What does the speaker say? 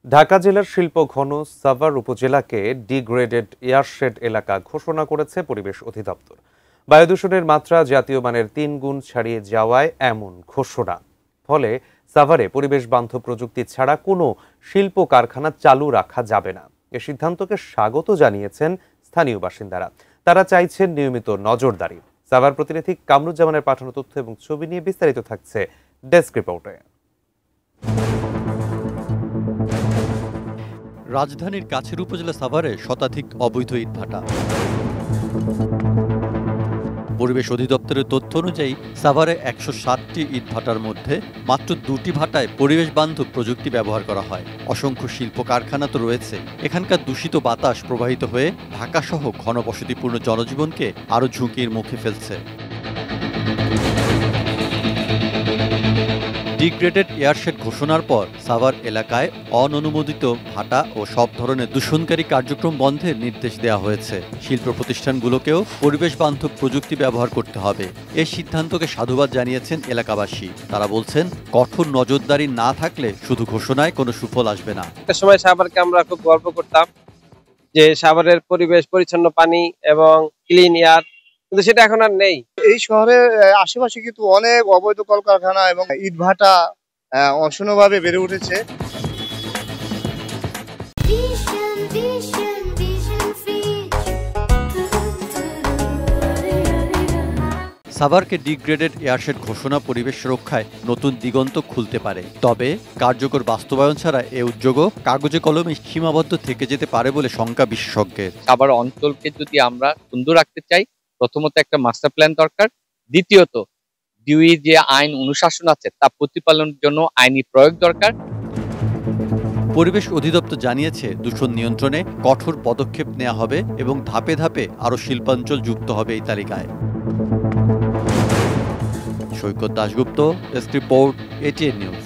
ঢাকা জেলার শিল্পঘন Savar উপজেলাকে degraded airshed এলাকা ঘোষণা করেছে পরিবেশ অধিদপ্তর। বায়ু দূষণের মাত্রা জাতীয় মানের ৩ গুণ ছাড়িয়ে যাওয়ায় এমন ঘোষণা। ফলে সাভারে পরিবেশ বান্ধব প্রযুক্তি ছাড়া কোনো শিল্প কারখানা চালু রাখা যাবে না। এ সিদ্ধান্তকে স্বাগত জানিয়েছেন স্থানীয় বাসিন্দারা। তারা চাইছেন নিয়মিত নজরদারি। সাভার প্রতিনিধি কামরুজ্জামানের পাঠানো তথ্য এবং ছবি নিয়ে বিস্তারিত থাকছে ডেস্ক রিপোর্টে। রাজধানীর কাছের উপজেলা সাভারে শতাধিক অবৈধ ইটভাটা। পরিবেশ অধিদপ্তরের তথ্য অনুযায়ী সাভারে ১৬০টি ইটভাটার মধ্যে মাত্র ২টি ভাটায় পরিবেশ বান্ধব প্রযুক্তি ব্যবহার করা হয়। অসংখ্য শিল্প কারখানা তো রয়েছে। এখানকার দূষিত বাতাস প্রবাহিত হয়ে ঢাকাসহ ঘনবসতিপূর্ণ জনজীবনকে আরও ঝুঁকির মুখে ফেলছে। ডিগ্রেডেড এয়ারশেড ঘোষণার পর সাভার এলাকায় অননুমোদিত ভাটা ও সব ধরনের দূষণকারী কার্যক্রম বন্ধের নির্দেশ দেওয়া হয়েছে। শিল্প প্রতিষ্ঠানগুলোকেও পরিবেশ বান্ধব প্রযুক্তি ব্যবহার করতে হবে। এই সিদ্ধান্তকে সাধুবাদ জানিয়েছেন এলাকাবাসী। তারা বলছেন, কঠোর নজরদারি না থাকলে শুধু ঘোষণায় কোনো সুফল আসবে না। একটা সময় সাভারকে আমরা খুব গর্ব করতাম যে সাভারের পরিবেশ পরিচ্ছন্ন পানি এবং ক্লিন এয়ার, কিন্তু সেটা এখন আর নেই। এই শহরের আশেপাশে কিন্তু অনেক অবৈধ কলকারখানা এবং ইটভাটা অসংখ্যভাবে বেড়ে উঠেছে। সাভারকে ডিগ্রেডেড এয়ারশেড ঘোষণা পরিবেশ রক্ষায় নতুন দিগন্ত খুলতে পারে। তবে কার্যকর বাস্তবায়ন ছাড়া এ উদ্যোগও কাগজে কলমে সীমাবদ্ধ থেকে যেতে পারে বলে শঙ্কা বিশেষজ্ঞের। সাভার অঞ্চলকে যদি আমরা সুন্দর রাখতে চাই, প্রথমত একটা মাস্টার প্ল্যান দরকার। দ্বিতীয়ত ডিউই যে আইন অনুশাসন আছে তা প্রতিপালনের জন্য আইনি প্রয়োগ দরকার। পরিবেশ অধিদপ্তর জানিয়েছে, দূষণ নিয়ন্ত্রণে কঠোর পদক্ষেপ নেওয়া হবে এবং ধাপে ধাপে আরও শিল্পাঞ্চল যুক্ত হবে এই তালিকায়। Saikat Dasgupta, desk report, ATN news.